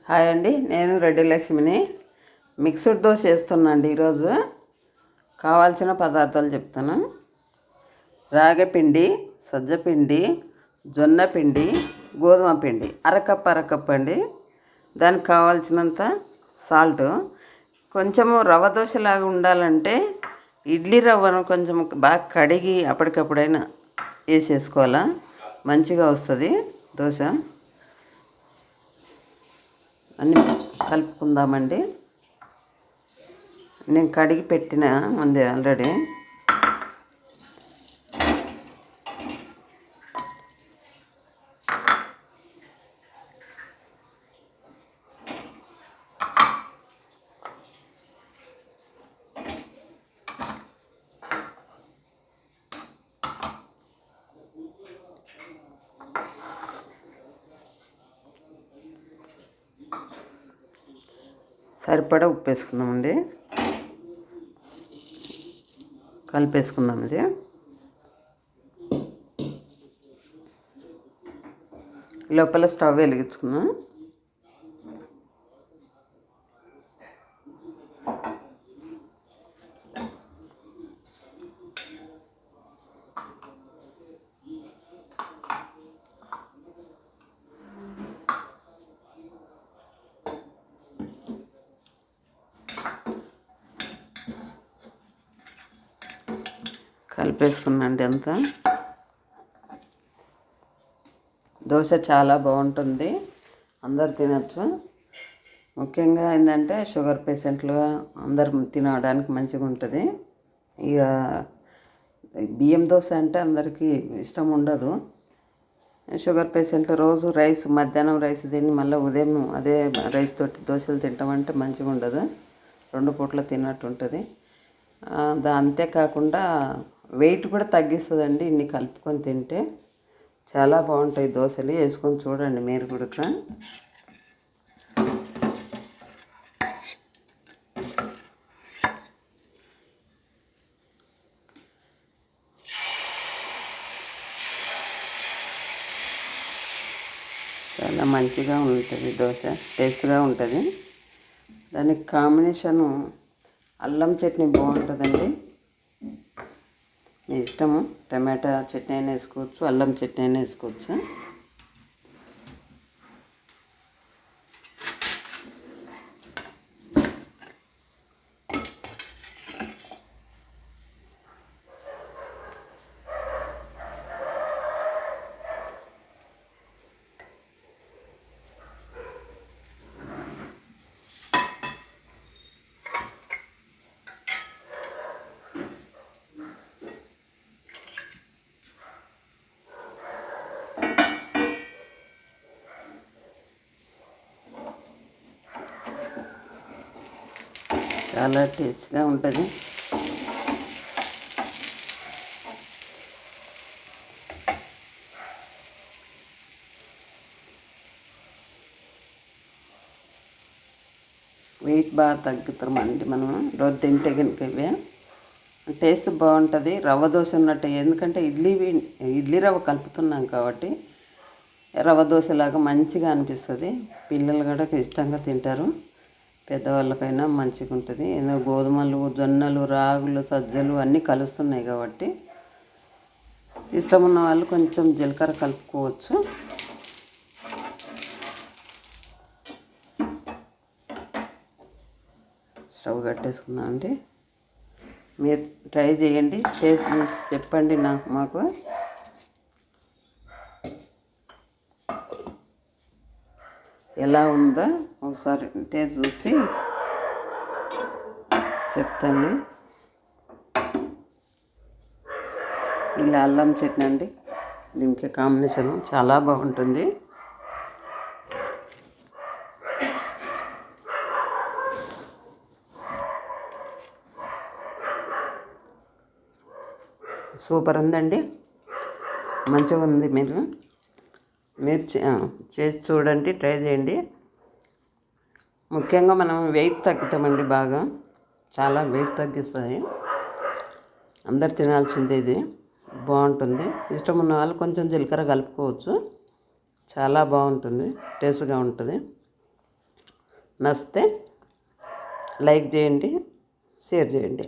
Hi అండి, నేను రెడ్డి లక్ష్మిని. మిక్స్డ్ దోశ చేస్తున్నాండి. ఈరోజు కావాల్సిన పదార్థాలు చెప్తాను. రాగిపిండి, సజ్జపిండి, జొన్న పిండి, గోధుమ పిండి అరకప్ అండి. దానికి కావాల్సినంత సాల్ట్. కొంచెము రవ్వ దోశలాగా ఉండాలంటే ఇడ్లీ రవ్వను కొంచెం బాగా కడిగి అప్పటికప్పుడైనా వేసేసుకోవాలా, మంచిగా వస్తుంది దోశ. అన్నీ కలుపుకుందామండి. నేను కడిగి పెట్టిన ముందే ఆల్రెడీ. సరిపడా ఉప్పు వేసుకుందామండి, కలిపేసుకుందాం. ఇది లోపల స్టవ్ వెలిగించుకుందాం. కలిపేసుకున్నాండి అంతా. దోశ చాలా బాగుంటుంది, అందరు తినచ్చు. ముఖ్యంగా ఏంటంటే షుగర్ పేషెంట్లు అందరు తినడానికి మంచిగా ఉంటుంది. ఇక బియ్యం దోశ అంటే అందరికీ ఇష్టం ఉండదు. షుగర్ పేషెంట్లు రోజు రైస్, మధ్యాహ్నం రైస్ తిని మళ్ళీ ఉదయం అదే రైస్ తోటి దోశలు తింటామంటే మంచిగా ఉండదు. 2 పూట్ల తిన్నట్టు ఉంటుంది. అంతేకాకుండా వెయిట్ కూడా తగ్గిస్తుందండి. ఇన్ని కలుపుకొని తింటే చాలా బాగుంటాయి దోశలు. వేసుకొని చూడండి మీరు కూడా. చాలా మంచిగా ఉంటుంది దోశ, టేస్ట్గా ఉంటుంది. దానికి కాంబినేషను అల్లం చట్నీ బాగుంటుందండి. మీ ఇష్టము, టమాటా చట్నీ అయినా వేసుకోవచ్చు, అల్లం చట్నీ అయినా వేసుకోవచ్చు. చాలా టేస్ట్గా ఉంటుంది. వెయిట్ బాగా తగ్గుతామండి మనం రోజు తింటే కనుక. ఇవే టేస్ట్ బాగుంటుంది, రవ్వ దోశ ఉన్నట్టు. ఎందుకంటే ఇడ్లీ రవ్వ కలుపుతున్నాం కాబట్టి రవ్వ దోశలాగా మంచిగా అనిపిస్తుంది. పిల్లలు కూడా ఇష్టంగా తింటారు, పెద్దవాళ్ళకైనా మంచిగా ఉంటుంది. ఏదో గోధుమలు, జొన్నలు, రాగులు, సజ్జలు అన్నీ కలుస్తున్నాయి కాబట్టి ఇష్టం ఉన్న వాళ్ళు కొంచెం జీలకర్ర కలుపుకోవచ్చు. స్టవ్ కట్టేసుకుందామండి. మీరు ట్రై చేయండి, టేస్ట్ చూసి చెప్పండి మాకు. ఎలా ఉందో ఒకసారి టేస్ట్ చూసి చెప్తాను. ఇలా అల్లం చట్నీ అండి, దీనికి కాంబినేషను చాలా బాగుంటుంది. సూపర్ ఉందండి, మంచిగా ఉంది. మీరు చేసి చూడండి, ట్రై చేయండి. ముఖ్యంగా మనం వెయిట్ తగ్గుతామండి, బాగా చాలా వెయిట్ తగ్గిస్తుంది. అందరు తినాల్సిందే ఇది, బాగుంటుంది. ఇష్టం ఉన్న వాళ్ళు కొంచెం జీలకర్ర కలుపుకోవచ్చు, చాలా బాగుంటుంది, టేస్ట్గా ఉంటుంది. నచ్చితే లైక్ చేయండి, షేర్ చేయండి.